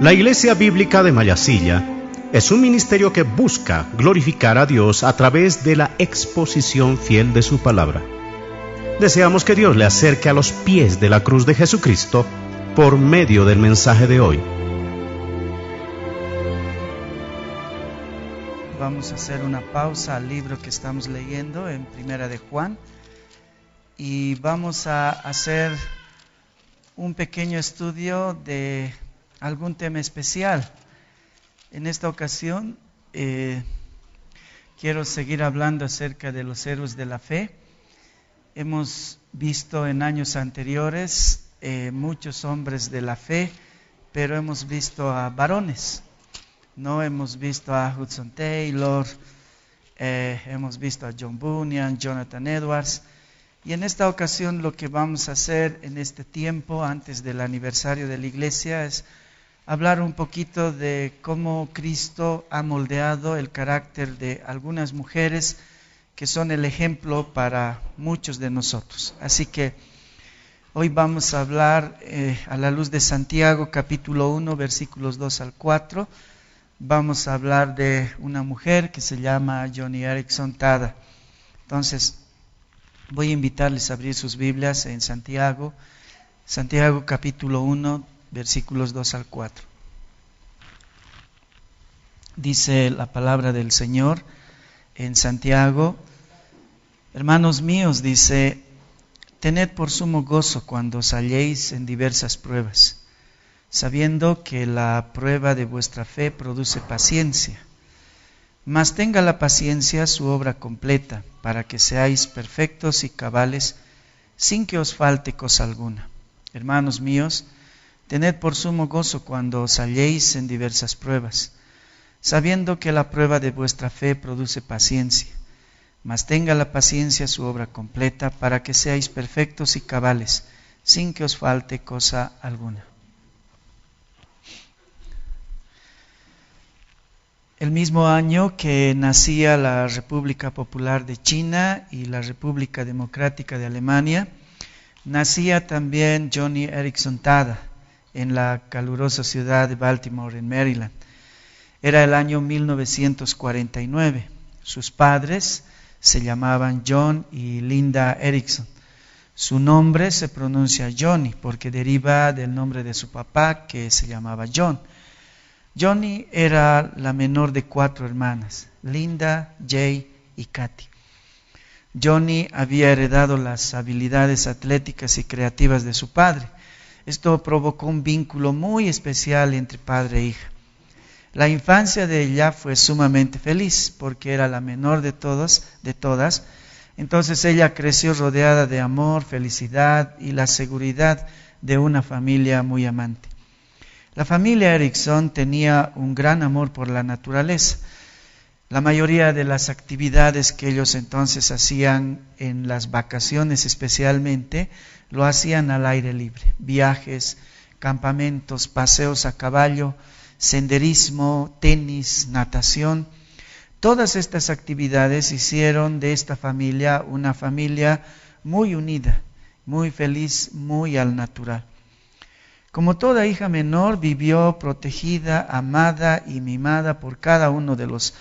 La Iglesia Bíblica de Mayasilla es un ministerio que busca glorificar a Dios a través de la exposición fiel de su palabra. Deseamos que Dios le acerque a los pies de la cruz de Jesucristo por medio del mensaje de hoy. Vamos a hacer una pausa al libro que estamos leyendo en Primera de Juan y vamos a hacer un pequeño estudio de algún tema especial. En esta ocasión quiero seguir hablando acerca de los héroes de la fe. Hemos visto en años anteriores muchos hombres de la fe, pero hemos visto a varones. No hemos visto a Hudson Taylor, hemos visto a John Bunyan, Jonathan Edwards. Y en esta ocasión lo que vamos a hacer en este tiempo, antes del aniversario de la iglesia, es hablar un poquito de cómo Cristo ha moldeado el carácter de algunas mujeres que son el ejemplo para muchos de nosotros. Así que hoy vamos a hablar a la luz de Santiago, capítulo 1, versículos 2 al 4. Vamos a hablar de una mujer que se llama Joni Eareckson Tada. Entonces, voy a invitarles a abrir sus Biblias en Santiago capítulo 1, versículos 2 al 4. Dice la palabra del Señor en Santiago: hermanos míos, dice, tened por sumo gozo cuando os halléis en diversas pruebas, sabiendo que la prueba de vuestra fe produce paciencia. Mas tenga la paciencia su obra completa, para que seáis perfectos y cabales, sin que os falte cosa alguna. Hermanos míos, tened por sumo gozo cuando os halléis en diversas pruebas, sabiendo que la prueba de vuestra fe produce paciencia. Mas tenga la paciencia su obra completa, para que seáis perfectos y cabales, sin que os falte cosa alguna. El mismo año que nacía la República Popular de China y la República Democrática de Alemania, nacía también Joni Eareckson Tada en la calurosa ciudad de Baltimore, en Maryland. Era el año 1949. Sus padres se llamaban John y Linda Eareckson. Su nombre se pronuncia Joni porque deriva del nombre de su papá, que se llamaba John. Joni era la menor de 4 hermanas, Linda, Jay y Kathy. Joni había heredado las habilidades atléticas y creativas de su padre. Esto provocó un vínculo muy especial entre padre e hija. La infancia de ella fue sumamente feliz porque era la menor de todas. Entonces ella creció rodeada de amor, felicidad y la seguridad de una familia muy amante. La familia Eareckson tenía un gran amor por la naturaleza. La mayoría de las actividades que ellos entonces hacían en las vacaciones especialmente, lo hacían al aire libre. Viajes, campamentos, paseos a caballo, senderismo, tenis, natación. Todas estas actividades hicieron de esta familia una familia muy unida, muy feliz, muy al natural. Como toda hija menor, vivió protegida, amada y mimada por cada uno de los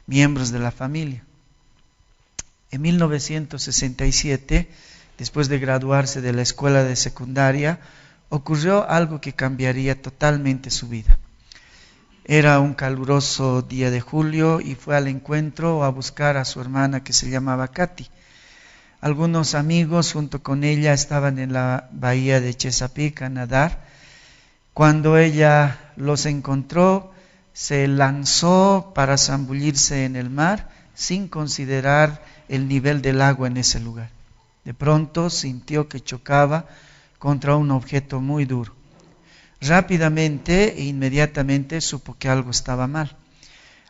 miembros de la familia. En 1967, después de graduarse de la escuela de secundaria, ocurrió algo que cambiaría totalmente su vida. Era un caluroso día de julio y fue al encuentro a buscar a su hermana que se llamaba Kathy. Algunos amigos junto con ella estaban en la bahía de Chesapeake a nadar. Cuando ella los encontró, se lanzó para zambullirse en el mar sin considerar el nivel del agua en ese lugar. De pronto sintió que chocaba contra un objeto muy duro. Rápidamente e inmediatamente supo que algo estaba mal.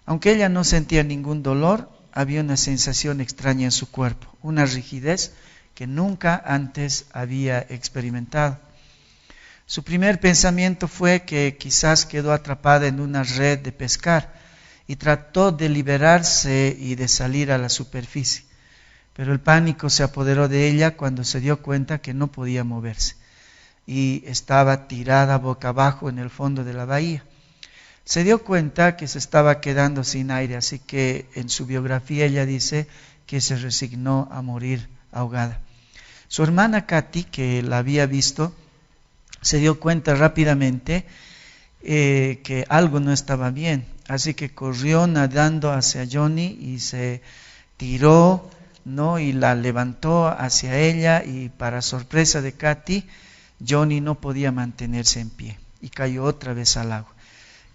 Aunque ella no sentía ningún dolor, había una sensación extraña en su cuerpo, una rigidez que nunca antes había experimentado. Su primer pensamiento fue que quizás quedó atrapada en una red de pescar y trató de liberarse y de salir a la superficie. Pero el pánico se apoderó de ella cuando se dio cuenta que no podía moverse y estaba tirada boca abajo en el fondo de la bahía. Se dio cuenta que se estaba quedando sin aire, así que en su biografía ella dice que se resignó a morir ahogada. Su hermana Katy, que la había visto, se dio cuenta rápidamente que algo no estaba bien, así que corrió nadando hacia Johnny y se tiró, ¿no? Y la levantó hacia ella, y para sorpresa de Katy, Johnny no podía mantenerse en pie y cayó otra vez al agua.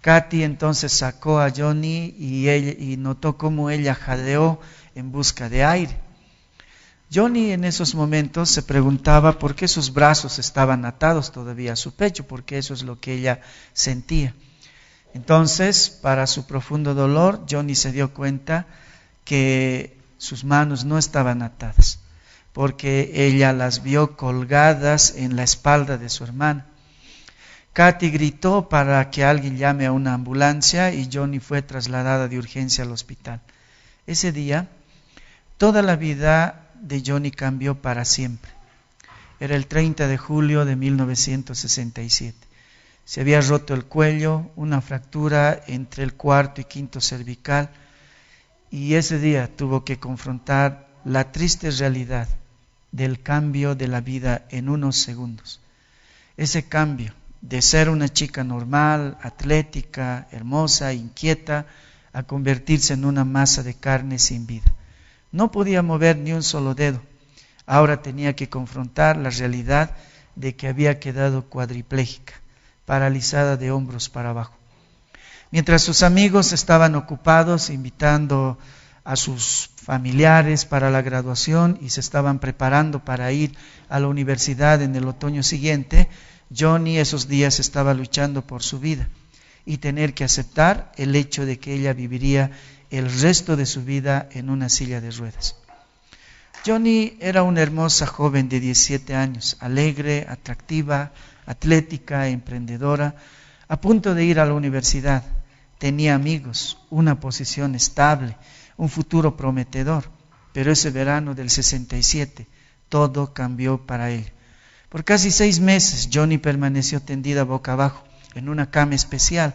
Katy entonces sacó a Johnny y notó cómo ella jadeó en busca de aire. Johnny en esos momentos se preguntaba por qué sus brazos estaban atados todavía a su pecho, porque eso es lo que ella sentía. Entonces, para su profundo dolor, Johnny se dio cuenta que sus manos no estaban atadas, porque ella las vio colgadas en la espalda de su hermana. Katy gritó para que alguien llame a una ambulancia y Johnny fue trasladada de urgencia al hospital. Ese día, toda la vida de Johnny cambió para siempre. Era el 30 de julio de 1967. Se había roto el cuello, una fractura entre el cuarto y quinto cervical, y ese día tuvo que confrontar la triste realidad del cambio de la vida en unos segundos. Ese cambio de ser una chica normal, atlética, hermosa, inquieta, a convertirse en una masa de carne sin vida. No podía mover ni un solo dedo. Ahora tenía que confrontar la realidad de que había quedado cuadriplégica, paralizada de hombros para abajo. Mientras sus amigos estaban ocupados invitando a sus familiares para la graduación y se estaban preparando para ir a la universidad en el otoño siguiente, Johnny esos días estaba luchando por su vida y tener que aceptar el hecho de que ella viviría el resto de su vida en una silla de ruedas. Johnny era una hermosa joven de 17 años, alegre, atractiva, atlética, emprendedora, a punto de ir a la universidad. Tenía amigos, una posición estable, un futuro prometedor, pero ese verano del 67 todo cambió para él. Por casi 6 meses Johnny permaneció tendida boca abajo en una cama especial.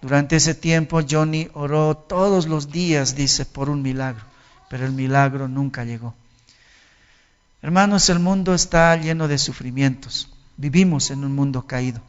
Durante ese tiempo Johnny oró todos los días, dice, por un milagro, pero el milagro nunca llegó. Hermanos, el mundo está lleno de sufrimientos. Vivimos en un mundo caído.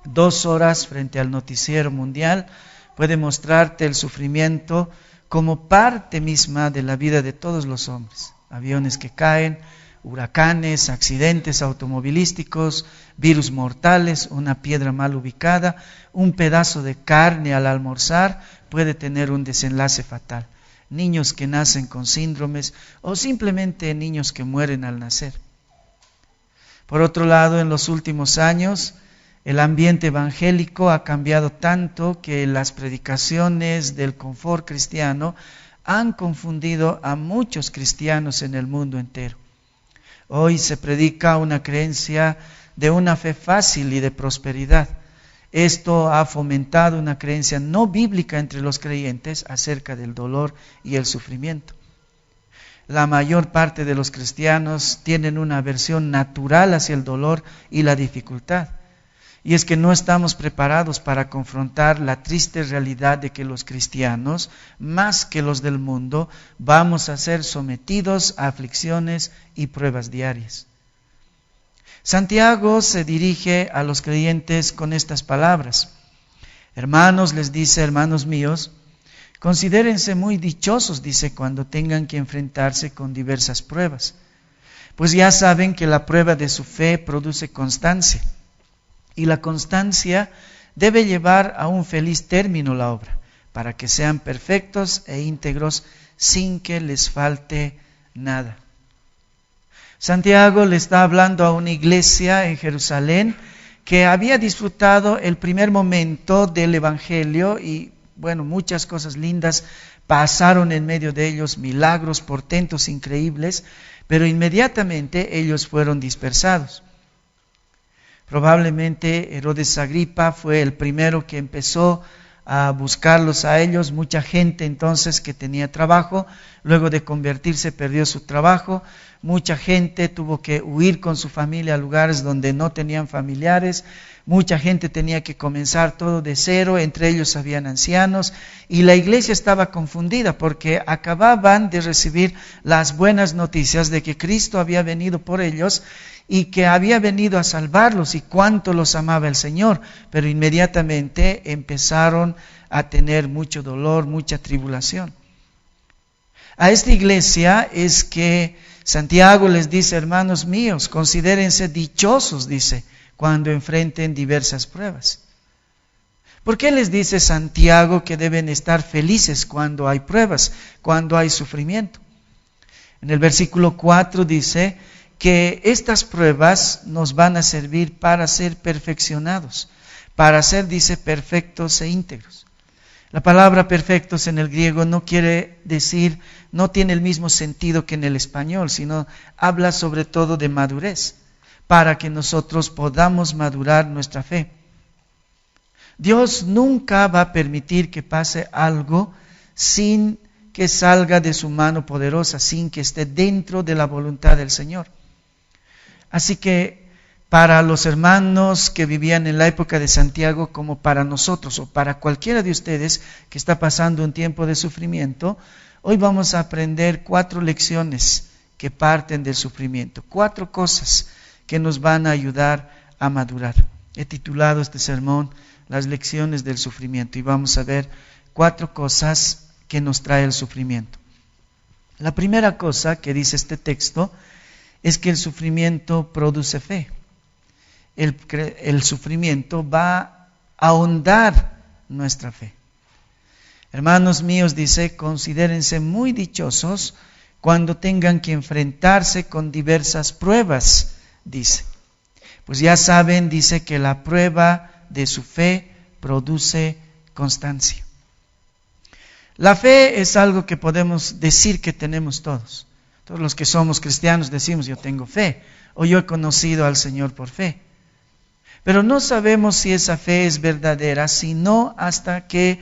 2 horas frente al noticiero mundial puede mostrarte el sufrimiento como parte misma de la vida de todos los hombres. Aviones que caen, huracanes, accidentes automovilísticos, virus mortales, una piedra mal ubicada, un pedazo de carne al almorzar puede tener un desenlace fatal. Niños que nacen con síndromes o simplemente niños que mueren al nacer. Por otro lado, en los últimos años, el ambiente evangélico ha cambiado tanto que las predicaciones del confort cristiano han confundido a muchos cristianos en el mundo entero. Hoy se predica una creencia de una fe fácil y de prosperidad. Esto ha fomentado una creencia no bíblica entre los creyentes acerca del dolor y el sufrimiento. La mayor parte de los cristianos tienen una aversión natural hacia el dolor y la dificultad. Y es que no estamos preparados para confrontar la triste realidad de que los cristianos, más que los del mundo, vamos a ser sometidos a aflicciones y pruebas diarias. Santiago se dirige a los creyentes con estas palabras. Hermanos, les dice, hermanos míos, considérense muy dichosos, dice, cuando tengan que enfrentarse con diversas pruebas. Pues ya saben que la prueba de su fe produce constancia. Y la constancia debe llevar a un feliz término la obra, para que sean perfectos e íntegros sin que les falte nada. Santiago le está hablando a una iglesia en Jerusalén que había disfrutado el primer momento del Evangelio y, bueno, muchas cosas lindas pasaron en medio de ellos, milagros, portentos increíbles, pero inmediatamente ellos fueron dispersados. Probablemente Herodes Agripa fue el primero que empezó a buscarlos a ellos. Mucha gente entonces que tenía trabajo, luego de convertirse perdió su trabajo. Mucha gente tuvo que huir con su familia a lugares donde no tenían familiares. Mucha gente tenía que comenzar todo de cero, entre ellos habían ancianos, y la iglesia estaba confundida porque acababan de recibir las buenas noticias de que Cristo había venido por ellos y que había venido a salvarlos y cuánto los amaba el Señor, pero inmediatamente empezaron a tener mucho dolor, mucha tribulación. A esta iglesia es que Santiago les dice: hermanos míos, considérense dichosos, dice, cuando enfrenten diversas pruebas. ¿Por qué les dice Santiago que deben estar felices cuando hay pruebas, cuando hay sufrimiento? En el versículo 4 dice que estas pruebas nos van a servir para ser perfeccionados, para ser, dice, perfectos e íntegros. La palabra perfectos en el griego no quiere decir, no tiene el mismo sentido que en el español, sino habla sobre todo de madurez, para que nosotros podamos madurar nuestra fe. Dios nunca va a permitir que pase algo sin que salga de su mano poderosa, sin que esté dentro de la voluntad del Señor. Así que para los hermanos que vivían en la época de Santiago, como para nosotros o para cualquiera de ustedes que está pasando un tiempo de sufrimiento, hoy vamos a aprender 4 lecciones que parten del sufrimiento, 4 cosas que nos van a ayudar a madurar. He titulado este sermón Las lecciones del sufrimiento y vamos a ver 4 cosas que nos trae el sufrimiento. La primera cosa que dice este texto es que el sufrimiento produce fe. El sufrimiento va a ahondar nuestra fe. Hermanos míos, dice, considérense muy dichosos cuando tengan que enfrentarse con diversas pruebas, dice. Pues ya saben, dice, que la prueba de su fe produce constancia. La fe es algo que podemos decir que tenemos todos. Todos los que somos cristianos decimos: yo tengo fe, o yo he conocido al Señor por fe. Pero no sabemos si esa fe es verdadera, sino hasta que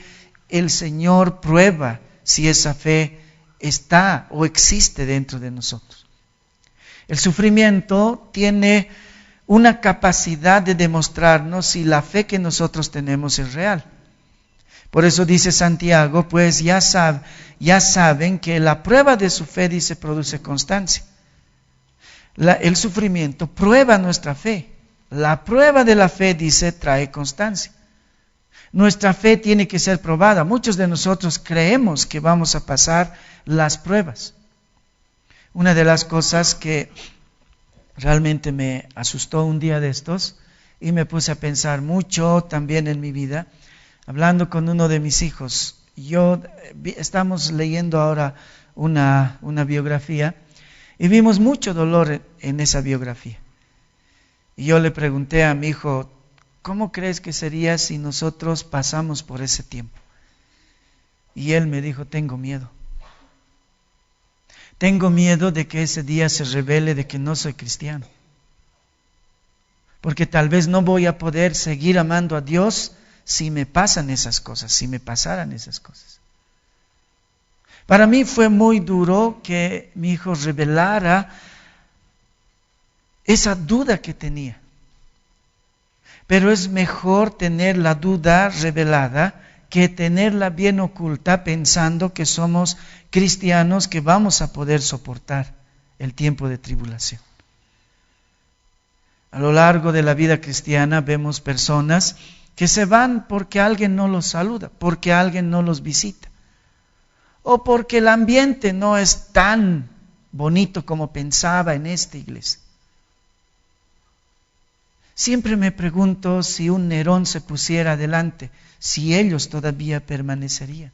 el Señor prueba si esa fe está o existe dentro de nosotros. El sufrimiento tiene una capacidad de demostrarnos si la fe que nosotros tenemos es real. Por eso dice Santiago, pues ya saben que la prueba de su fe, dice, produce constancia. El sufrimiento prueba nuestra fe. La prueba de la fe, dice, trae constancia. Nuestra fe tiene que ser probada. Muchos de nosotros creemos que vamos a pasar las pruebas. Una de las cosas que realmente me asustó un día de estos y me puse a pensar mucho también en mi vida, hablando con uno de mis hijos. Estamos leyendo ahora una biografía y vimos mucho dolor en esa biografía. Y yo le pregunté a mi hijo: ¿cómo crees que sería si nosotros pasamos por ese tiempo? Y él me dijo: tengo miedo. Tengo miedo de que ese día se revele de que no soy cristiano. Porque tal vez no voy a poder seguir amando a Dios si me pasan esas cosas, si me pasaran esas cosas. Para mí fue muy duro que mi hijo revelara esa duda que tenía. Pero es mejor tener la duda revelada que tenerla bien oculta pensando que somos cristianos que vamos a poder soportar el tiempo de tribulación. A lo largo de la vida cristiana vemos personas que se van porque alguien no los saluda, porque alguien no los visita, o porque el ambiente no es tan bonito como pensaba en esta iglesia. Siempre me pregunto si un Nerón se pusiera adelante, si ellos todavía permanecerían.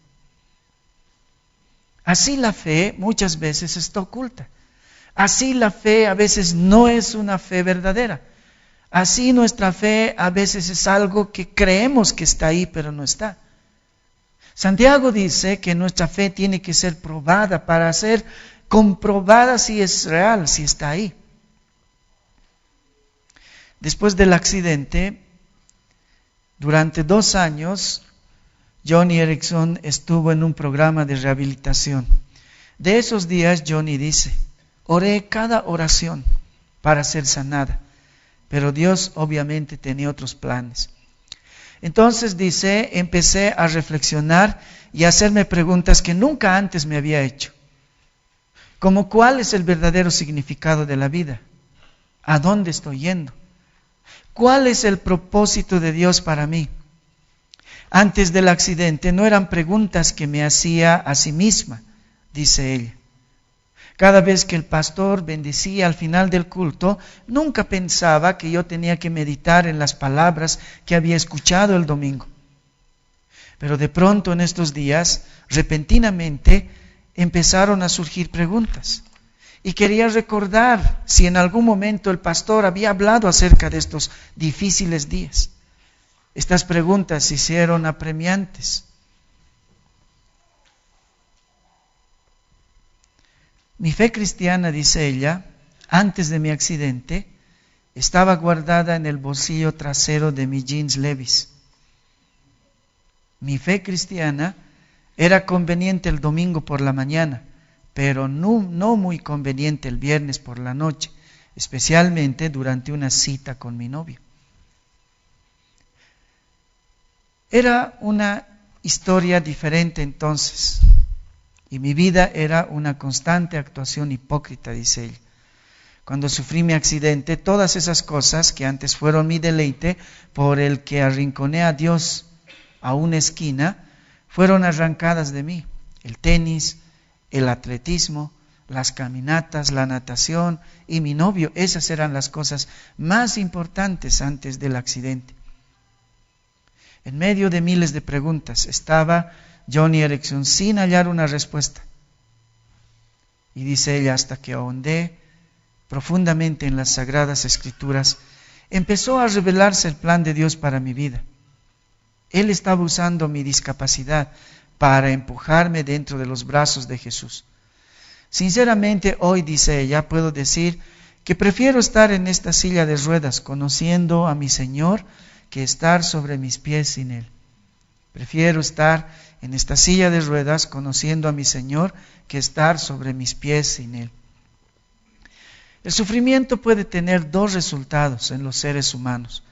Así la fe muchas veces está oculta. Así la fe a veces no es una fe verdadera. Así nuestra fe a veces es algo que creemos que está ahí, pero no está. Santiago dice que nuestra fe tiene que ser probada para ser comprobada si es real, si está ahí. Después del accidente, durante 2 años, Joni Eareckson estuvo en un programa de rehabilitación. De esos días, Joni dice, oré cada oración para ser sanada, pero Dios obviamente tenía otros planes. Entonces dice, empecé a reflexionar y a hacerme preguntas que nunca antes me había hecho. Como ¿cuál es el verdadero significado de la vida? ¿A dónde estoy yendo? ¿Cuál es el propósito de Dios para mí? Antes del accidente no eran preguntas que me hacía a sí misma, dice ella. Cada vez que el pastor bendecía al final del culto, nunca pensaba que yo tenía que meditar en las palabras que había escuchado el domingo. Pero de pronto en estos días, repentinamente, empezaron a surgir preguntas. Y quería recordar si en algún momento el pastor había hablado acerca de estos difíciles días. Estas preguntas se hicieron apremiantes. Mi fe cristiana, dice ella, antes de mi accidente, estaba guardada en el bolsillo trasero de mi jeans Levi's. Mi fe cristiana era conveniente el domingo por la mañana, pero no muy conveniente el viernes por la noche, especialmente durante una cita con mi novio. Era una historia diferente entonces, y mi vida era una constante actuación hipócrita, dice ella. Cuando sufrí mi accidente, todas esas cosas que antes fueron mi deleite, por el que arrinconé a Dios a una esquina, fueron arrancadas de mí. El tenis, el atletismo, las caminatas, la natación y mi novio, esas eran las cosas más importantes antes del accidente. En medio de miles de preguntas estaba Joni Eareckson sin hallar una respuesta. Y dice ella, hasta que ahondé profundamente en las Sagradas Escrituras, empezó a revelarse el plan de Dios para mi vida. Él estaba usando mi discapacidad para empujarme dentro de los brazos de Jesús. Sinceramente, hoy, dice ella, puedo decir que prefiero estar en esta silla de ruedas conociendo a mi Señor que estar sobre mis pies sin Él. Prefiero estar en esta silla de ruedas conociendo a mi Señor que estar sobre mis pies sin Él. El sufrimiento puede tener 2 resultados en los seres humanos.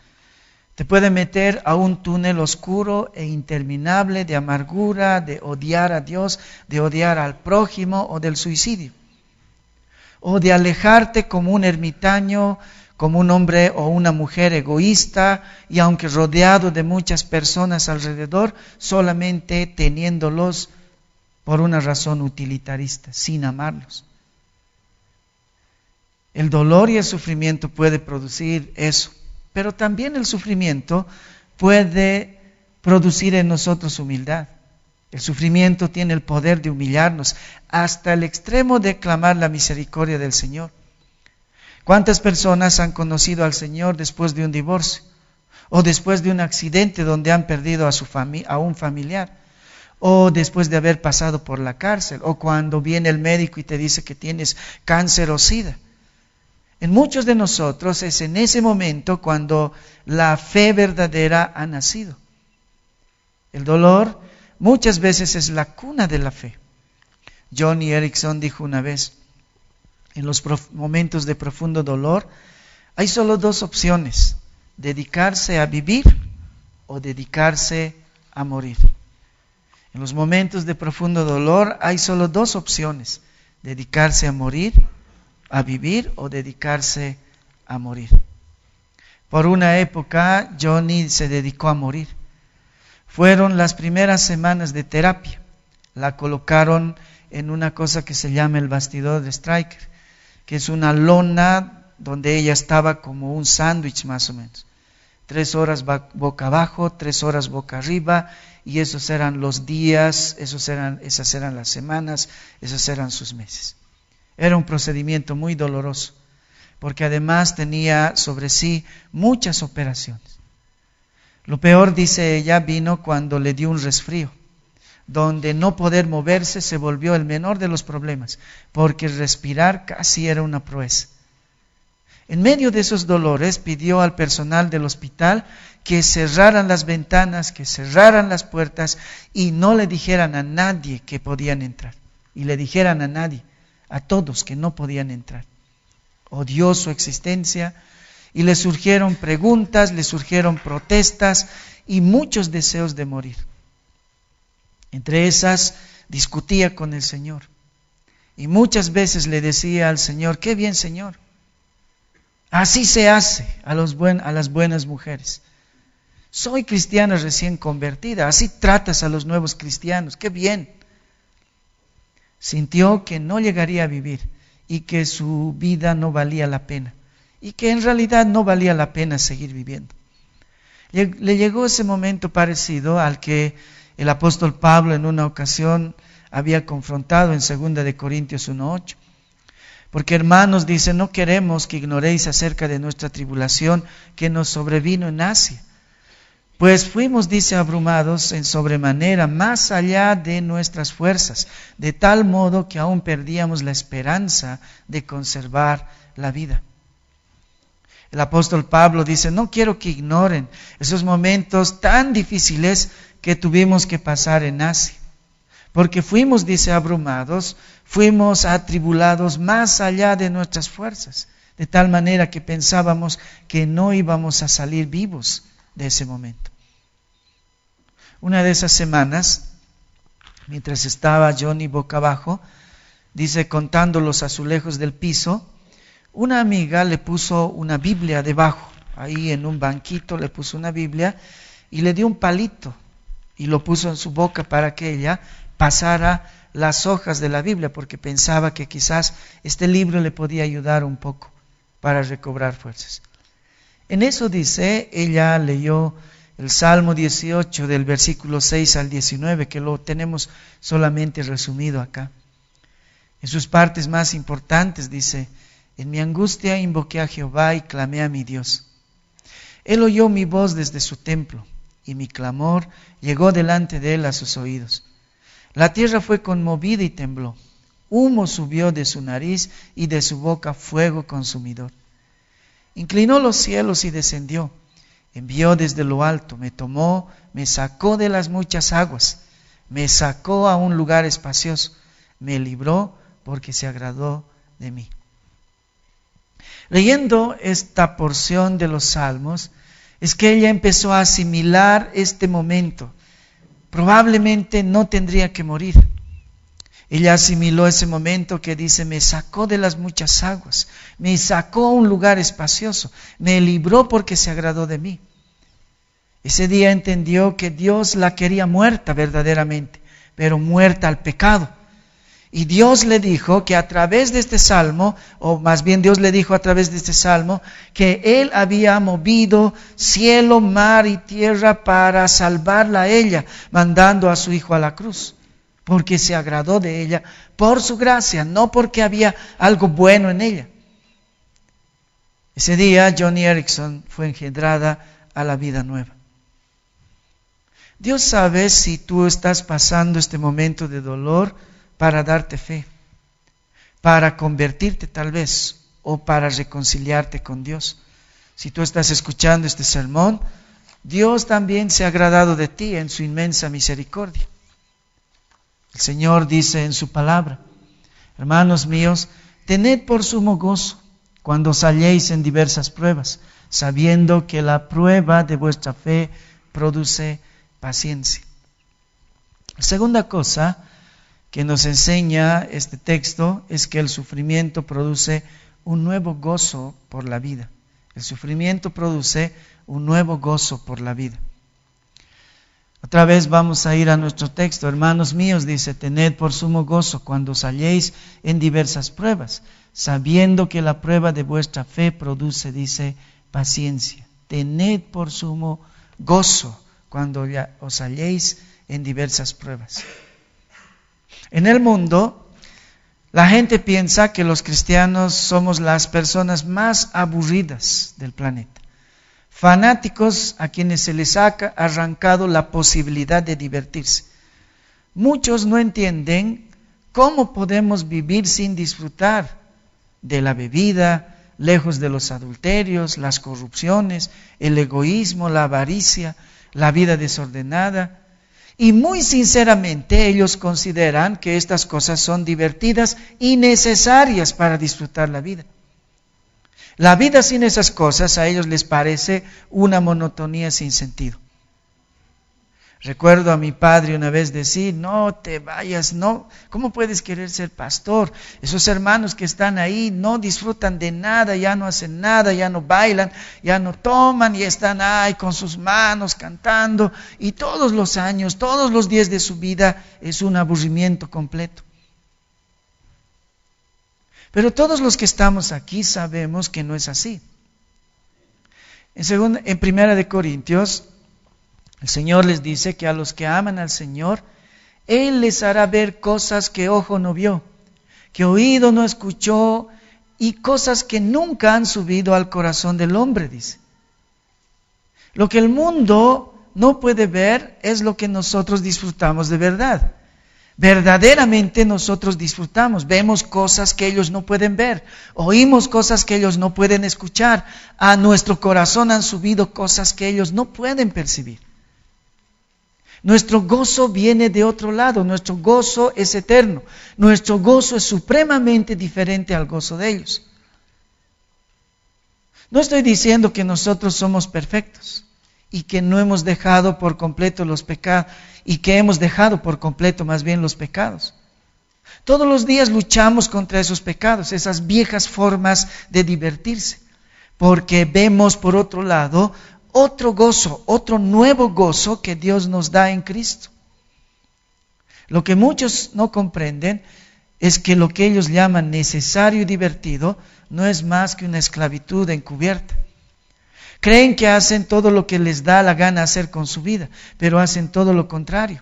Te puede meter a un túnel oscuro e interminable de amargura, de odiar a Dios, de odiar al prójimo o del suicidio. O de alejarte como un ermitaño, como un hombre o una mujer egoísta, y aunque rodeado de muchas personas alrededor, solamente teniéndolos por una razón utilitarista, sin amarlos. El dolor y el sufrimiento puede producir eso, pero también el sufrimiento puede producir en nosotros humildad. El sufrimiento tiene el poder de humillarnos hasta el extremo de clamar la misericordia del Señor. ¿Cuántas personas han conocido al Señor después de un divorcio? O después de un accidente donde han perdido a un familiar? O después de haber pasado por la cárcel? O cuando viene el médico y te dice que tienes cáncer o sida. En muchos de nosotros es en ese momento cuando la fe verdadera ha nacido. El dolor muchas veces es la cuna de la fe. Joni Eareckson dijo una vez, en los momentos de profundo dolor hay solo 2 opciones: dedicarse a vivir o dedicarse a morir. En los momentos de profundo dolor hay solo 2 opciones: dedicarse a morir, a vivir o dedicarse a morir. Por una época, Joni se dedicó a morir. Fueron las primeras semanas de terapia. La colocaron en una cosa que se llama el bastidor de Stryker, que es una lona donde ella estaba como un sándwich más o menos. 3 horas boca abajo, 3 horas boca arriba, y esos eran los días, esas eran las semanas, esos eran sus meses. Era un procedimiento muy doloroso, porque además tenía sobre sí muchas operaciones. Lo peor, dice ella, vino cuando le dio un resfrío, donde no poder moverse se volvió el menor de los problemas, porque respirar casi era una proeza. En medio de esos dolores pidió al personal del hospital que cerraran las ventanas, que cerraran las puertas y no le dijeran a nadie que podían entrar. Y le dijeran a nadie, a todos, que no podían entrar. Odió su existencia y le surgieron preguntas, le surgieron protestas y muchos deseos de morir. Entre esas, discutía con el Señor. Y muchas veces le decía al Señor, qué bien, Señor. Así se hace a las buenas mujeres. Soy cristiana recién convertida, así tratas a los nuevos cristianos, qué bien. Sintió que no llegaría a vivir y que su vida no valía la pena y que en realidad no valía la pena seguir viviendo. Le llegó ese momento parecido al que el apóstol Pablo en una ocasión había confrontado en 2 de Corintios 1:8. Porque hermanos, dice, no queremos que ignoréis acerca de nuestra tribulación que nos sobrevino en Asia. Pues fuimos, dice, abrumados en sobremanera, más allá de nuestras fuerzas, de tal modo que aún perdíamos la esperanza de conservar la vida. El apóstol Pablo dice, no quiero que ignoren esos momentos tan difíciles que tuvimos que pasar en Asia. Porque fuimos, dice, abrumados, fuimos atribulados más allá de nuestras fuerzas, de tal manera que pensábamos que no íbamos a salir vivos de ese momento. Una de esas semanas, mientras estaba Johnny boca abajo, dice, contando los azulejos del piso, una amiga le puso una Biblia debajo, ahí en un banquito le puso una Biblia y le dio un palito y lo puso en su boca para que ella pasara las hojas de la Biblia, porque pensaba que quizás este libro le podía ayudar un poco para recobrar fuerzas. En eso, dice, ella leyó el Salmo 18 del versículo 6 al 19, que lo tenemos solamente resumido acá. En sus partes más importantes dice, en mi angustia invoqué a Jehová y clamé a mi Dios. Él oyó mi voz desde su templo, y mi clamor llegó delante de él a sus oídos. La tierra fue conmovida y tembló. Humo subió de su nariz y de su boca fuego consumidor. Inclinó los cielos y descendió. Envió desde lo alto, me tomó, me sacó de las muchas aguas, me sacó a un lugar espacioso, me libró porque se agradó de mí. Leyendo esta porción de los Salmos, es que ella empezó a asimilar este momento. Probablemente no tendría que morir. Ella asimiló ese momento que dice, me sacó de las muchas aguas, me sacó a un lugar espacioso, me libró porque se agradó de mí. Ese día entendió que Dios la quería muerta verdaderamente, pero muerta al pecado. Y Dios le dijo que a través de este salmo, o más bien Dios le dijo a través de este salmo, que Él había movido cielo, mar y tierra para salvarla a ella, mandando a su Hijo a la cruz, porque se agradó de ella por su gracia, no porque había algo bueno en ella. Ese día Joni Eareckson fue engendrada a la vida nueva. Dios sabe si tú estás pasando este momento de dolor para darte fe, para convertirte tal vez, o para reconciliarte con Dios. Si tú estás escuchando este sermón, Dios también se ha agradado de ti en su inmensa misericordia. El Señor dice en su palabra, hermanos míos, tened por sumo gozo cuando os halléis en diversas pruebas, sabiendo que la prueba de vuestra fe produce paciencia. La segunda cosa que nos enseña este texto es que el sufrimiento produce un nuevo gozo por la vida. El sufrimiento produce un nuevo gozo por la vida. Otra vez vamos a ir a nuestro texto. Hermanos míos, dice, tened por sumo gozo cuando os halléis en diversas pruebas, sabiendo que la prueba de vuestra fe produce, dice, paciencia. Tened por sumo gozo cuando os halléis en diversas pruebas. En el mundo, La gente piensa que los cristianos somos las personas más aburridas del planeta. Fanáticos a quienes se les ha arrancado la posibilidad de divertirse. Muchos no entienden cómo podemos vivir sin disfrutar de la bebida, lejos de los adulterios, las corrupciones, el egoísmo, la avaricia, la vida desordenada. Y muy sinceramente ellos consideran que estas cosas son divertidas y necesarias para disfrutar la vida. La vida sin esas cosas a ellos les parece una monotonía sin sentido. Recuerdo a mi padre una vez decir, no te vayas, no, ¿cómo puedes querer ser pastor? Esos hermanos que están ahí no disfrutan de nada, ya no hacen nada, ya no bailan, ya no toman y están ahí con sus manos cantando y todos los años, todos los días de su vida es un aburrimiento completo. Pero todos los que estamos aquí sabemos que no es así. En 1 Corintios, el Señor les dice que a los que aman al Señor, Él les hará ver cosas que ojo no vio, que oído no escuchó y cosas que nunca han subido al corazón del hombre, dice. Lo que el mundo no puede ver es lo que nosotros disfrutamos de verdad. Verdaderamente nosotros disfrutamos, vemos cosas que ellos no pueden ver, oímos cosas que ellos no pueden escuchar, a nuestro corazón han subido cosas que ellos no pueden percibir. Nuestro gozo viene de otro lado, nuestro gozo es eterno, nuestro gozo es supremamente diferente al gozo de ellos. No estoy diciendo que nosotros somos perfectos y que no hemos dejado por completo los pecados, y que hemos dejado por completo más bien los pecados. Todos los días luchamos contra esos pecados, esas viejas formas de divertirse, porque vemos por otro lado otro gozo, otro nuevo gozo que Dios nos da en Cristo. Lo que muchos no comprenden es que lo que ellos llaman necesario y divertido no es más que una esclavitud encubierta. Creen que hacen todo lo que les da la gana hacer con su vida, pero hacen todo lo contrario.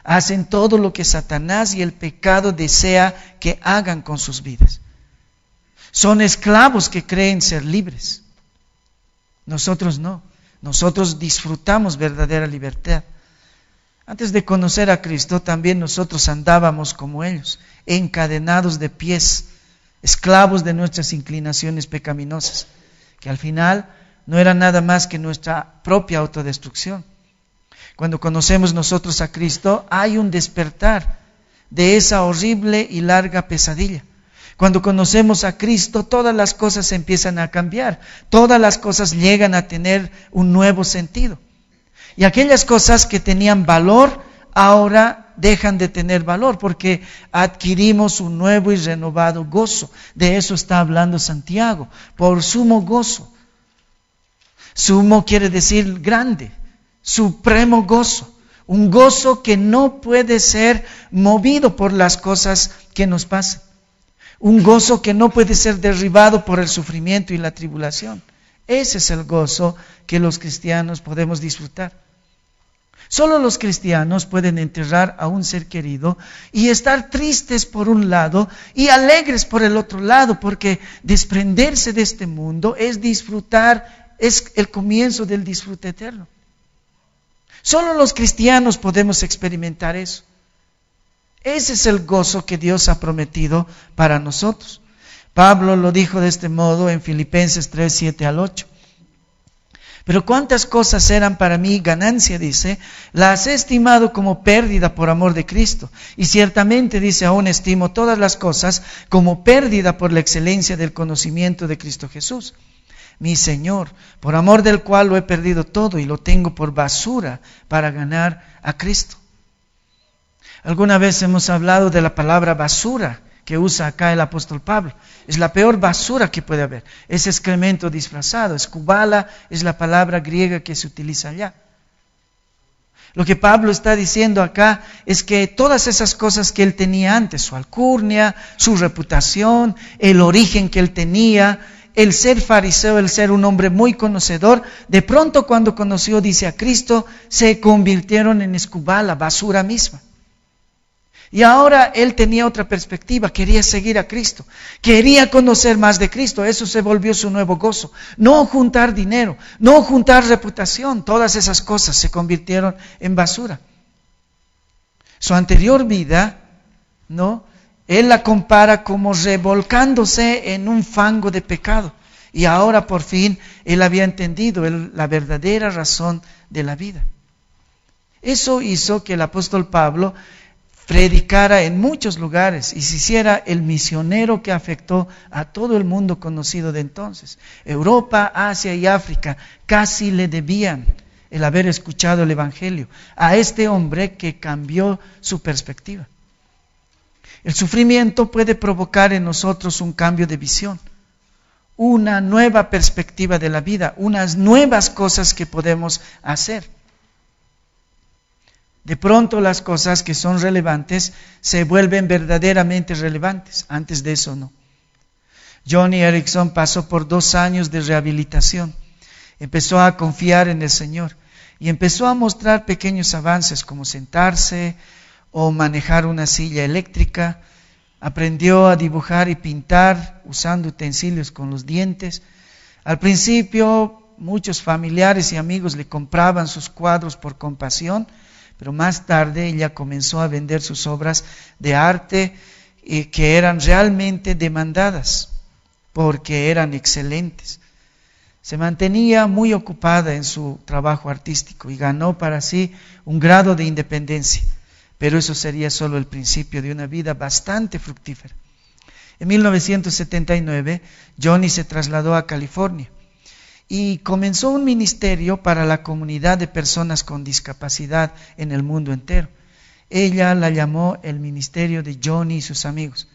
Hacen todo lo que Satanás y el pecado desea que hagan con sus vidas. Son esclavos que creen ser libres. Nosotros no. Nosotros disfrutamos verdadera libertad. Antes de conocer a Cristo, también nosotros andábamos como ellos, encadenados de pies, esclavos de nuestras inclinaciones pecaminosas, que al final no era nada más que nuestra propia autodestrucción. Cuando conocemos nosotros a Cristo, hay un despertar de esa horrible y larga pesadilla. Cuando conocemos a Cristo, todas las cosas empiezan a cambiar, todas las cosas llegan a tener un nuevo sentido. Y aquellas cosas que tenían valor, ahora dejan de tener valor, porque adquirimos un nuevo y renovado gozo. De eso está hablando Santiago, por sumo gozo. Sumo quiere decir grande, supremo gozo, un gozo que no puede ser movido por las cosas que nos pasan, un gozo que no puede ser derribado por el sufrimiento y la tribulación. Ese es el gozo que los cristianos podemos disfrutar. Solo los cristianos pueden enterrar a un ser querido y estar tristes por un lado y alegres por el otro lado, porque desprenderse de este mundo es disfrutar, es el comienzo del disfrute eterno. Solo los cristianos podemos experimentar eso. Ese es el gozo que Dios ha prometido para nosotros. Pablo lo dijo de este modo en Filipenses 3, 7 al 8. Pero cuántas cosas eran para mí ganancia, dice, las he estimado como pérdida por amor de Cristo. Y ciertamente, dice, aún estimo todas las cosas como pérdida por la excelencia del conocimiento de Cristo Jesús, mi Señor, por amor del cual lo he perdido todo y lo tengo por basura para ganar a Cristo. Alguna vez hemos hablado de la palabra basura que usa acá el apóstol Pablo. Es la peor basura que puede haber. Es excremento disfrazado. Escubala es la palabra griega que se utiliza allá. Lo que Pablo está diciendo acá es que todas esas cosas que él tenía antes, su alcurnia, su reputación, el origen que él tenía, el ser fariseo, el ser un hombre muy conocedor, de pronto cuando conoció, dice, a Cristo, se convirtieron en escubala, basura misma. Y ahora él tenía otra perspectiva, quería seguir a Cristo, quería conocer más de Cristo, eso se volvió su nuevo gozo. No juntar dinero, no juntar reputación, todas esas cosas se convirtieron en basura. Su anterior vida, ¿no?, él la compara como revolcándose en un fango de pecado. Y ahora por fin él había entendido la verdadera razón de la vida. Eso hizo que el apóstol Pablo predicara en muchos lugares y se hiciera el misionero que afectó a todo el mundo conocido de entonces. Europa, Asia y África casi le debían el haber escuchado el Evangelio a este hombre que cambió su perspectiva. El sufrimiento puede provocar en nosotros un cambio de visión, una nueva perspectiva de la vida, unas nuevas cosas que podemos hacer. De pronto las cosas que son relevantes se vuelven verdaderamente relevantes. Antes de eso no. Joni Eareckson pasó por 2 años de rehabilitación. Empezó a confiar en el Señor y empezó a mostrar pequeños avances como sentarse o manejar una silla eléctrica. Aprendió a dibujar y pintar usando utensilios con los dientes. Al principio muchos familiares y amigos le compraban sus cuadros por compasión, pero más tarde ella comenzó a vender sus obras de arte que eran realmente demandadas porque eran excelentes. Se mantenía muy ocupada en su trabajo artístico y ganó para sí un grado de independencia, pero eso sería solo el principio de una vida bastante fructífera. En 1979, Joni se trasladó a California y comenzó un ministerio para la comunidad de personas con discapacidad en el mundo entero. Ella la llamó el ministerio de Joni y sus amigos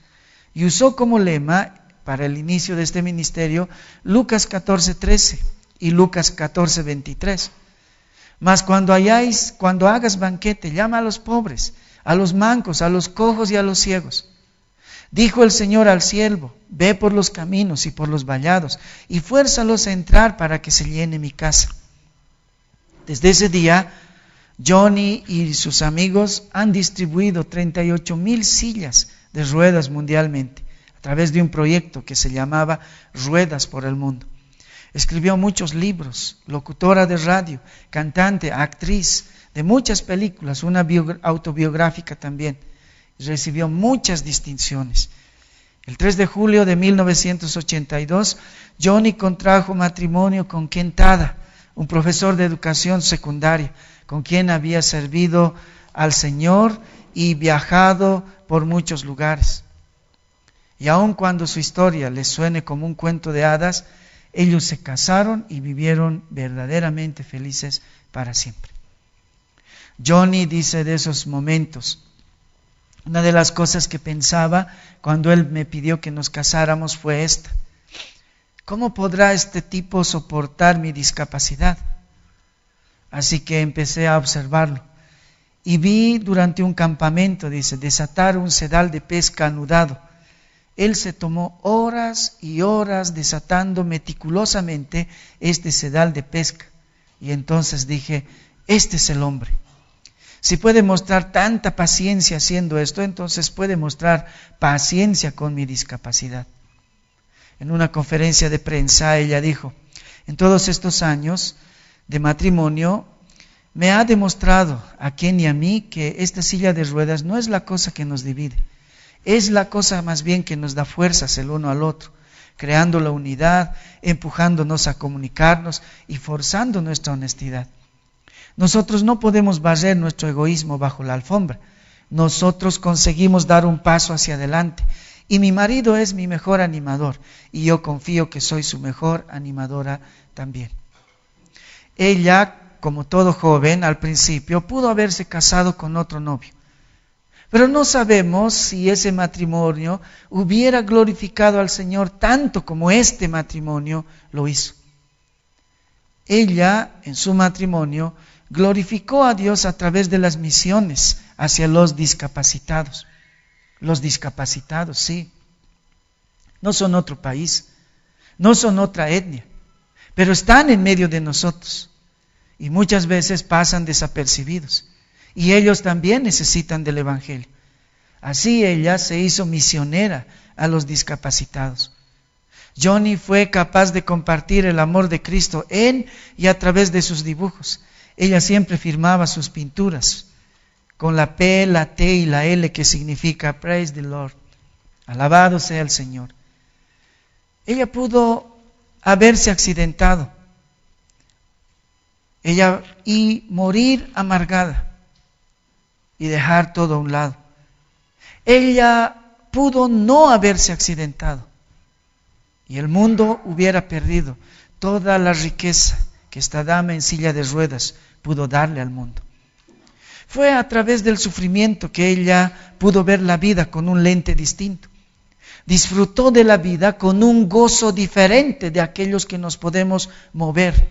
y usó como lema para el inicio de este ministerio Lucas 14:13 y Lucas 14:23. Mas cuando hagas banquete, llama a los pobres, a los mancos, a los cojos y a los ciegos. Dijo el Señor al siervo: ve por los caminos y por los vallados y fuérzalos a entrar para que se llene mi casa. Desde ese día, Joni y sus amigos han distribuido 38,000 sillas de ruedas mundialmente a través de un proyecto que se llamaba Ruedas por el Mundo. Escribió muchos libros, locutora de radio, cantante, actriz de muchas películas, una autobiográfica también. Recibió muchas distinciones. El 3 de julio de 1982, Joni contrajo matrimonio con Ken Tada, un profesor de educación secundaria, con quien había servido al Señor y viajado por muchos lugares. Y aun cuando su historia les suene como un cuento de hadas, ellos se casaron y vivieron verdaderamente felices para siempre. Joni dice de esos momentos: una de las cosas que pensaba cuando él me pidió que nos casáramos fue esta: ¿cómo podrá este tipo soportar mi discapacidad? Así que empecé a observarlo y vi durante un campamento, dice, desatar un sedal de pesca anudado. Él se tomó horas y horas desatando meticulosamente este sedal de pesca. Y entonces dije: este es el hombre. Si puede mostrar tanta paciencia haciendo esto, entonces puede mostrar paciencia con mi discapacidad. En una conferencia de prensa ella dijo: en todos estos años de matrimonio me ha demostrado a Ken y a mí que esta silla de ruedas no es la cosa que nos divide. Es la cosa más bien que nos da fuerzas el uno al otro, creando la unidad, empujándonos a comunicarnos y forzando nuestra honestidad. Nosotros no podemos barrer nuestro egoísmo bajo la alfombra. Nosotros conseguimos dar un paso hacia adelante. Y mi marido es mi mejor animador y yo confío que soy su mejor animadora también. Ella, como todo joven, al principio pudo haberse casado con otro novio. Pero no sabemos si ese matrimonio hubiera glorificado al Señor tanto como este matrimonio lo hizo. Ella, en su matrimonio, glorificó a Dios a través de las misiones hacia los discapacitados. Los discapacitados, sí, no son otro país, no son otra etnia, pero están en medio de nosotros y muchas veces pasan desapercibidos. Y ellos también necesitan del Evangelio. Así ella se hizo misionera a los discapacitados. Johnny fue capaz de compartir el amor de Cristo en y a través de sus dibujos. Ella siempre firmaba sus pinturas con la P, la T y la L, que significa Praise the Lord. Alabado sea el Señor. Ella pudo haberse accidentado y morir amargada y dejar todo a un lado. Ella pudo no haberse accidentado y el mundo hubiera perdido toda la riqueza que esta dama en silla de ruedas pudo darle al mundo. Fue a través del sufrimiento que ella pudo ver la vida con un lente distinto. Disfrutó de la vida con un gozo diferente de aquellos que nos podemos mover.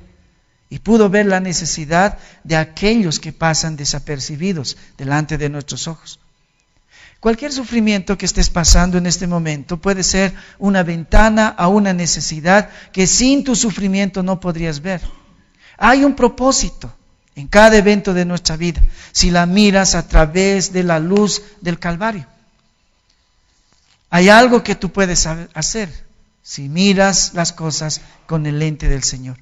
Y pudo ver la necesidad de aquellos que pasan desapercibidos delante de nuestros ojos. Cualquier sufrimiento que estés pasando en este momento puede ser una ventana a una necesidad que sin tu sufrimiento no podrías ver. Hay un propósito en cada evento de nuestra vida, si la miras a través de la luz del Calvario. Hay algo que tú puedes hacer si miras las cosas con el lente del Señor.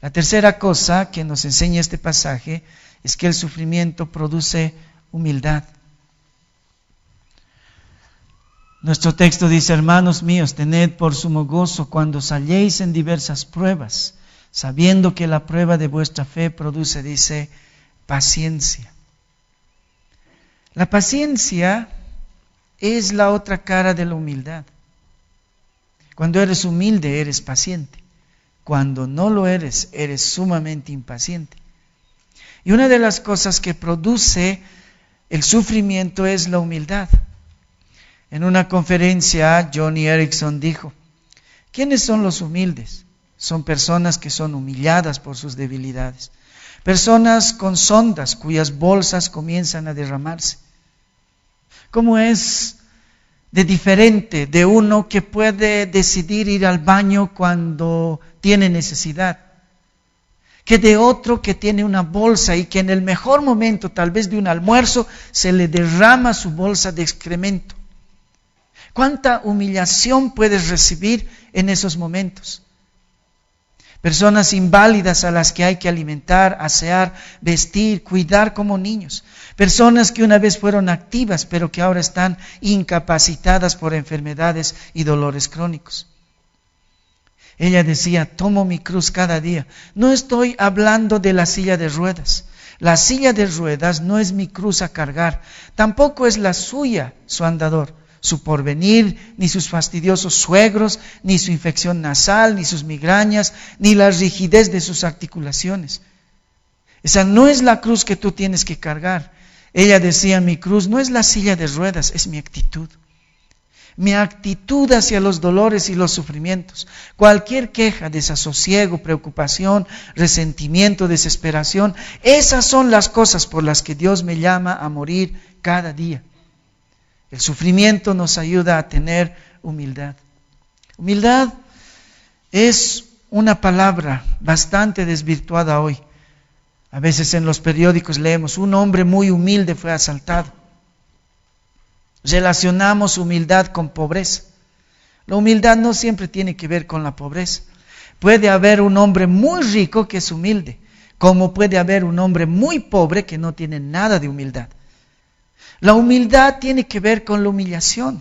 La tercera cosa que nos enseña este pasaje es que el sufrimiento produce humildad. Nuestro texto dice: hermanos míos, tened por sumo gozo cuando os halléis en diversas pruebas, sabiendo que la prueba de vuestra fe produce, dice, paciencia. La paciencia es la otra cara de la humildad. Cuando eres humilde, eres paciente. Cuando no lo eres, eres sumamente impaciente. Y una de las cosas que produce el sufrimiento es la humildad. En una conferencia, Johnny Erickson dijo: ¿quiénes son los humildes? Son personas que son humilladas por sus debilidades. Personas con sondas cuyas bolsas comienzan a derramarse. ¿Cómo es de diferente de uno que puede decidir ir al baño cuando tiene necesidad, que de otro que tiene una bolsa y que en el mejor momento, tal vez de un almuerzo, se le derrama su bolsa de excremento? ¿Cuánta humillación puedes recibir en esos momentos? Personas inválidas a las que hay que alimentar, asear, vestir, cuidar como niños. Personas que una vez fueron activas, pero que ahora están incapacitadas por enfermedades y dolores crónicos. Ella decía: tomo mi cruz cada día. No estoy hablando de la silla de ruedas. La silla de ruedas no es mi cruz a cargar. Tampoco es la suya su andador, su porvenir, ni sus fastidiosos suegros, ni su infección nasal, ni sus migrañas, ni la rigidez de sus articulaciones. Esa no es la cruz que tú tienes que cargar. Ella decía: mi cruz no es la silla de ruedas, es mi actitud. Mi actitud hacia los dolores y los sufrimientos. Cualquier queja, desasosiego, preocupación, resentimiento, desesperación, esas son las cosas por las que Dios me llama a morir cada día. El sufrimiento nos ayuda a tener humildad. Humildad es una palabra bastante desvirtuada hoy. A veces en los periódicos leemos: un hombre muy humilde fue asaltado. Relacionamos humildad con pobreza. La humildad no siempre tiene que ver con la pobreza. Puede haber un hombre muy rico que es humilde, como puede haber un hombre muy pobre que no tiene nada de humildad. La humildad tiene que ver con la humillación.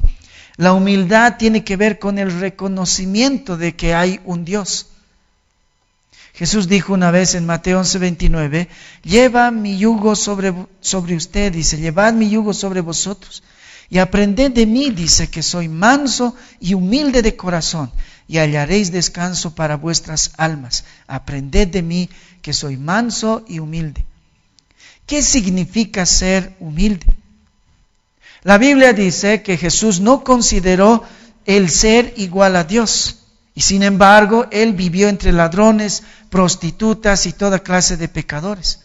La humildad tiene que ver con el reconocimiento de que hay un Dios. Jesús dijo una vez en Mateo 11:29, lleva mi yugo sobre usted, dice, llevad mi yugo sobre vosotros y aprended de mí, dice, que soy manso y humilde de corazón, y hallaréis descanso para vuestras almas. Aprended de mí, que soy manso y humilde. ¿Qué significa ser humilde? La Biblia dice que Jesús no consideró el ser igual a Dios, y sin embargo, Él vivió entre ladrones, prostitutas y toda clase de pecadores.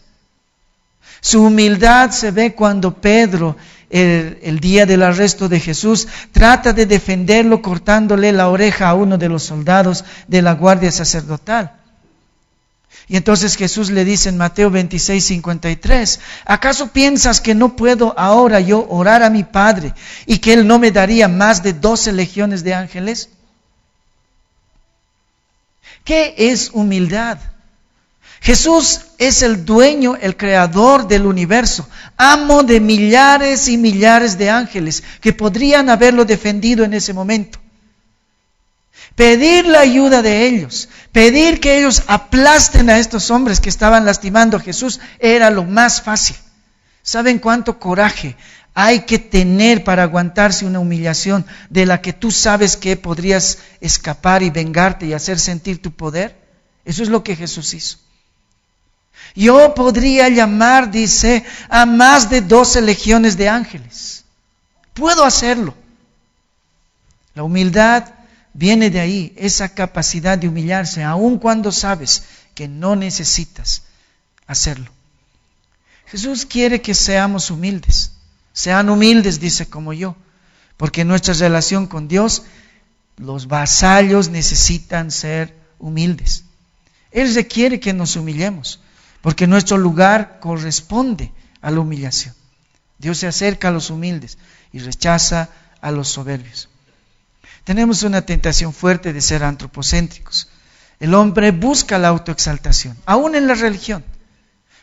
Su humildad se ve cuando Pedro, el día del arresto de Jesús, trata de defenderlo cortándole la oreja a uno de los soldados de la guardia sacerdotal. Y entonces Jesús le dice en Mateo 26:53, ¿acaso piensas que no puedo ahora yo orar a mi Padre y que Él no me daría más de 12 legiones de ángeles? ¿Qué es humildad? Jesús es el dueño, el creador del universo, amo de millares y millares de ángeles que podrían haberlo defendido en ese momento. Pedir la ayuda de ellos, pedir que ellos aplasten a estos hombres que estaban lastimando a Jesús era lo más fácil. ¿Saben cuánto coraje hay que tener para aguantarse una humillación de la que tú sabes que podrías escapar y vengarte y hacer sentir tu poder? Eso es lo que Jesús hizo. Yo podría llamar, dice, a más de 12 legiones de ángeles. Puedo hacerlo. La humildad viene de ahí, esa capacidad de humillarse, aun cuando sabes que no necesitas hacerlo. Jesús quiere que seamos humildes. Sean humildes, dice, como yo, porque en nuestra relación con Dios, los vasallos necesitan ser humildes. Él requiere que nos humillemos, porque nuestro lugar corresponde a la humillación. Dios se acerca a los humildes y rechaza a los soberbios. Tenemos una tentación fuerte de ser antropocéntricos. El hombre busca la autoexaltación, aún en la religión.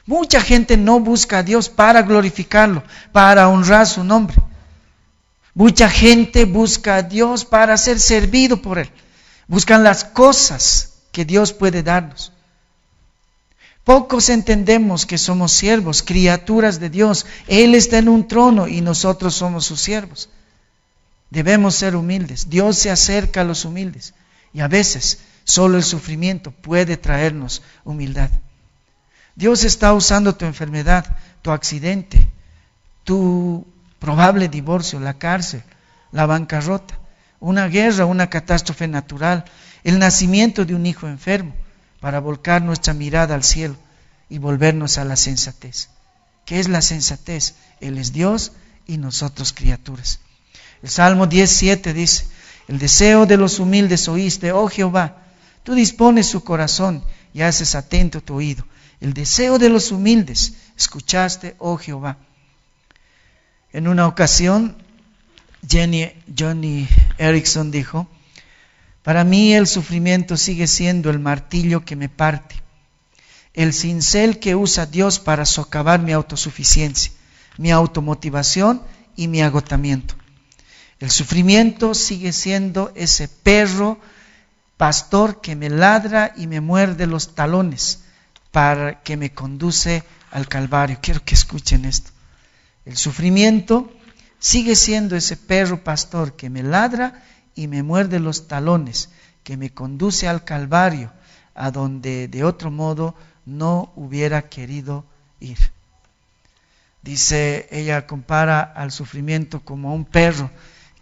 Mucha gente no busca a Dios para glorificarlo, para honrar su nombre. Mucha gente busca a Dios para ser servido por Él. Buscan las cosas que Dios puede darnos. Pocos entendemos que somos siervos, criaturas de Dios. Él está en un trono y nosotros somos sus siervos. Debemos ser humildes. Dios se acerca a los humildes. Y a veces solo el sufrimiento puede traernos humildad. Dios está usando tu enfermedad, tu accidente, tu probable divorcio, la cárcel, la bancarrota, una guerra, una catástrofe natural, el nacimiento de un hijo enfermo, para volcar nuestra mirada al cielo y volvernos a la sensatez. ¿Qué es la sensatez? Él es Dios y nosotros criaturas. El Salmo 10:7 dice, el deseo de los humildes oíste, oh Jehová, tú dispones su corazón y haces atento tu oído. El deseo de los humildes escuchaste, oh Jehová. En una ocasión, Johnny Erickson dijo, para mí el sufrimiento sigue siendo el martillo que me parte, el cincel que usa Dios para socavar mi autosuficiencia, mi automotivación y mi agotamiento. El sufrimiento sigue siendo ese perro pastor que me ladra y me muerde los talones para que me conduce al Calvario. Quiero que escuchen esto. El sufrimiento sigue siendo ese perro pastor que me ladra y me muerde los talones, que me conduce al Calvario, a donde de otro modo no hubiera querido ir. Dice, ella compara al sufrimiento como un perro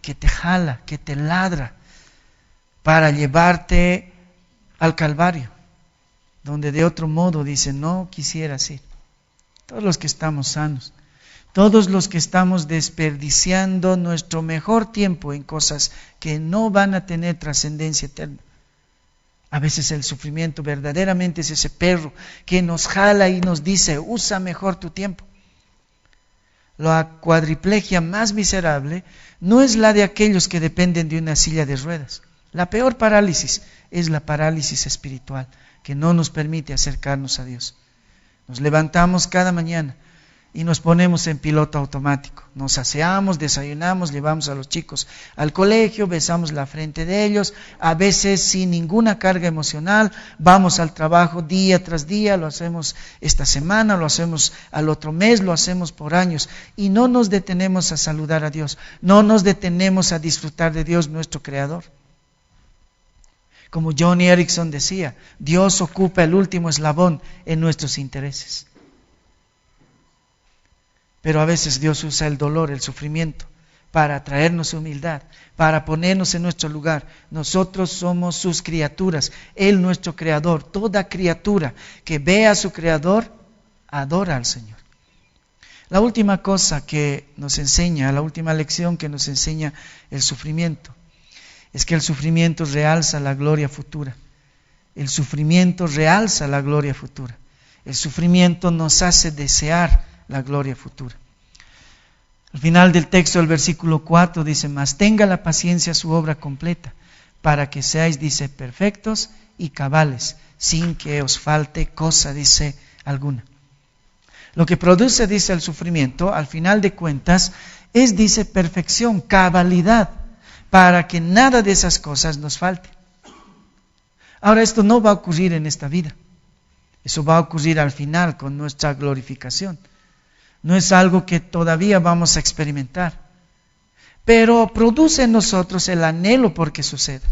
que te jala, que te ladra para llevarte al Calvario, donde de otro modo, dice, no quisieras ir. Todos los que estamos sanos, todos los que estamos desperdiciando nuestro mejor tiempo en cosas que no van a tener trascendencia eterna. A veces el sufrimiento verdaderamente es ese perro que nos jala y nos dice, usa mejor tu tiempo. La cuadriplegia más miserable no es la de aquellos que dependen de una silla de ruedas. La peor parálisis es la parálisis espiritual, que no nos permite acercarnos a Dios. Nos levantamos cada mañana y nos ponemos en piloto automático. Nos aseamos, desayunamos, llevamos a los chicos al colegio, besamos la frente de ellos, a veces sin ninguna carga emocional, vamos al trabajo día tras día, lo hacemos esta semana, lo hacemos al otro mes, lo hacemos por años y no nos detenemos a saludar a Dios, no nos detenemos a disfrutar de Dios, nuestro Creador. Como Johnny Erickson decía, Dios ocupa el último eslabón en nuestros intereses. Pero a veces Dios usa el dolor, el sufrimiento, para traernos humildad, para ponernos en nuestro lugar. Nosotros somos sus criaturas, Él nuestro Creador. Toda criatura que ve a su Creador, adora al Señor. La última cosa que nos enseña, la última lección que nos enseña el sufrimiento, es que el sufrimiento realza la gloria futura. El sufrimiento realza la gloria futura. El sufrimiento nos hace desear la gloria futura. Al final del texto, el versículo 4 dice: mas tenga la paciencia su obra completa, para que seáis, dice, perfectos y cabales, sin que os falte cosa, dice, alguna. Lo que produce, dice, el sufrimiento, al final de cuentas, es, dice, perfección, cabalidad, para que nada de esas cosas nos falte. Ahora, esto no va a ocurrir en esta vida. Eso va a ocurrir al final con nuestra glorificación. No es algo que todavía vamos a experimentar, pero produce en nosotros el anhelo por que suceda.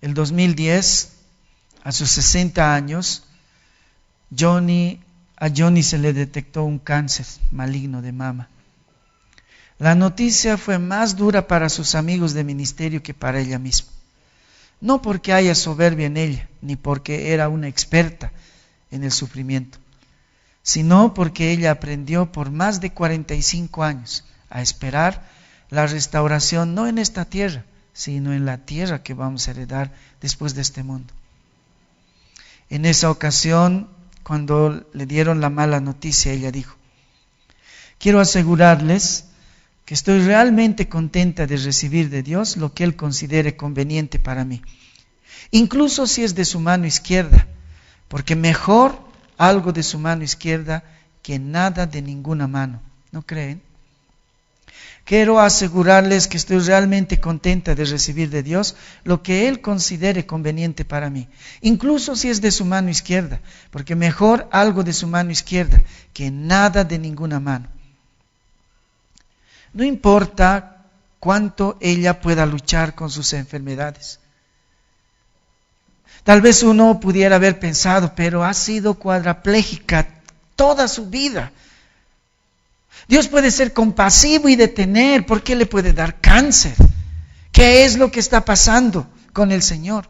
El 2010, a sus 60 años, a Johnny se le detectó un cáncer maligno de mama. La noticia fue más dura para sus amigos de ministerio que para ella misma. No porque haya soberbia en ella, ni porque era una experta en el sufrimiento, sino porque ella aprendió por más de 45 años a esperar la restauración no en esta tierra, sino en la tierra que vamos a heredar después de este mundo. En esa ocasión, cuando le dieron la mala noticia, ella dijo: quiero asegurarles que estoy realmente contenta de recibir de Dios lo que Él considere conveniente para mí, incluso si es de su mano izquierda, porque mejor algo de su mano izquierda que nada de ninguna mano. ¿No creen? Quiero asegurarles que estoy realmente contenta de recibir de Dios lo que Él considere conveniente para mí, incluso si es de su mano izquierda, porque mejor algo de su mano izquierda que nada de ninguna mano. No importa cuánto ella pueda luchar con sus enfermedades. Tal vez uno pudiera haber pensado, pero ha sido cuadraplégica toda su vida. Dios puede ser compasivo y detener. ¿Por qué le puede dar cáncer? ¿Qué es lo que está pasando con el Señor?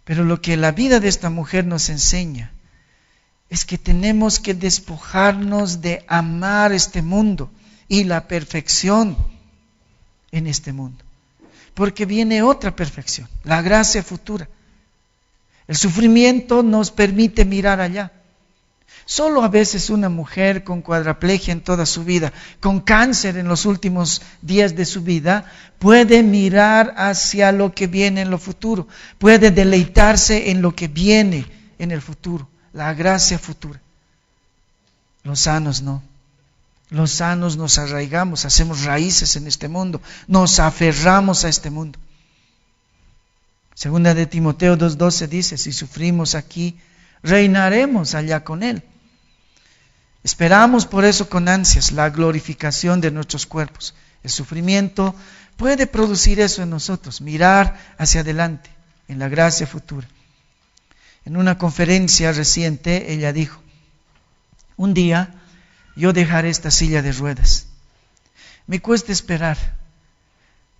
Pero lo que la vida de esta mujer nos enseña es que tenemos que despojarnos de amar este mundo y la perfección en este mundo. Porque viene otra perfección, la gracia futura. El sufrimiento nos permite mirar allá. Solo a veces una mujer con cuadraplegia en toda su vida, con cáncer en los últimos días de su vida, puede mirar hacia lo que viene en lo futuro, puede deleitarse en lo que viene en el futuro, la gracia futura. Los sanos no. Los sanos nos arraigamos, hacemos raíces en este mundo, nos aferramos a este mundo. Segunda de Timoteo 2:12 dice: si sufrimos aquí, reinaremos allá con Él. Esperamos por eso con ansias la glorificación de nuestros cuerpos. El sufrimiento puede producir eso en nosotros, mirar hacia adelante, en la gracia futura. En una conferencia reciente, ella dijo: un día yo dejaré esta silla de ruedas. Me cuesta esperar.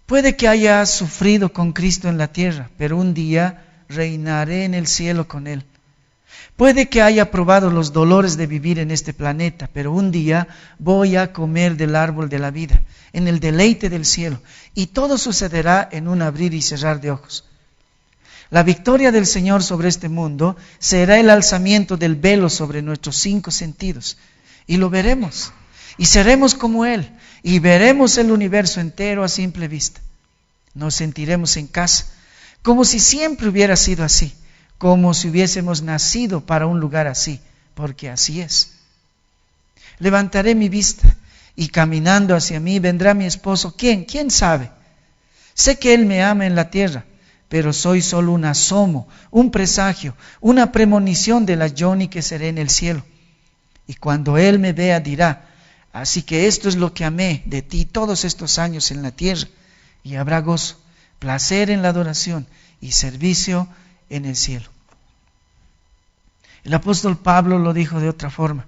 Puede que haya sufrido con Cristo en la tierra, pero un día reinaré en el cielo con Él. Puede que haya probado los dolores de vivir en este planeta, pero un día voy a comer del árbol de la vida, en el deleite del cielo, y todo sucederá en un abrir y cerrar de ojos. La victoria del Señor sobre este mundo será el alzamiento del velo sobre nuestros 5 sentidos, y lo veremos, y seremos como Él, y veremos el universo entero a simple vista. Nos sentiremos en casa, como si siempre hubiera sido así, como si hubiésemos nacido para un lugar así, porque así es. Levantaré mi vista, y caminando hacia mí vendrá mi esposo. ¿Quién? ¿Quién sabe? Sé que Él me ama en la tierra, pero soy solo un asomo, un presagio, una premonición de la Johnny que seré en el cielo. Y cuando Él me vea dirá: así que esto es lo que amé de ti todos estos años en la tierra. Y habrá gozo, placer en la adoración y servicio en el cielo. El apóstol Pablo lo dijo de otra forma,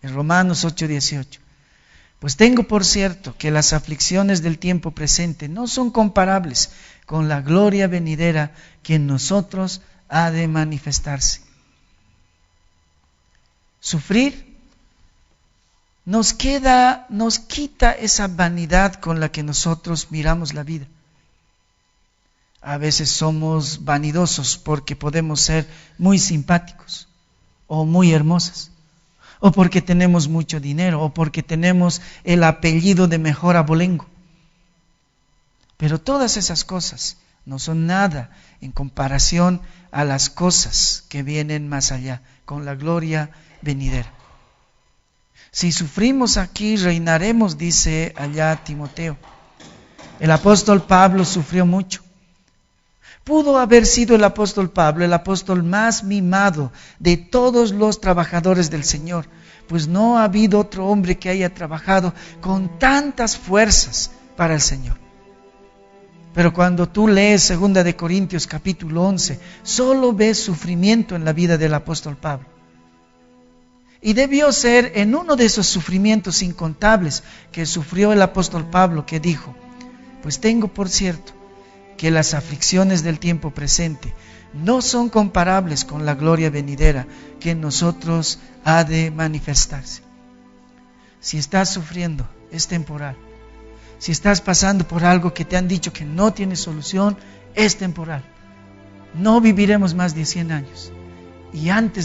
en Romanos 8:18. Pues tengo por cierto que las aflicciones del tiempo presente no son comparables con la gloria venidera que en nosotros ha de manifestarse. Sufrir nos quita esa vanidad con la que nosotros miramos la vida. A veces somos vanidosos porque podemos ser muy simpáticos o muy hermosas, o porque tenemos mucho dinero, o porque tenemos el apellido de mejor abolengo. Pero todas esas cosas no son nada en comparación a las cosas que vienen más allá, con la gloria venidera. Si sufrimos aquí, reinaremos, dice allá Timoteo. El apóstol Pablo sufrió mucho. Pudo haber sido el apóstol Pablo el apóstol más mimado de todos los trabajadores del Señor, pues no ha habido otro hombre que haya trabajado con tantas fuerzas para el Señor. Pero cuando tú lees 2 de Corintios capítulo 11, solo ves sufrimiento en la vida del apóstol Pablo. Y debió ser en uno de esos sufrimientos incontables que sufrió el apóstol Pablo que dijo: pues tengo por cierto que las aflicciones del tiempo presente no son comparables con la gloria venidera que en nosotros ha de manifestarse. Si estás sufriendo, es temporal. Si estás pasando por algo que te han dicho que no tiene solución, es temporal. No viviremos más de 100 años. Y antes de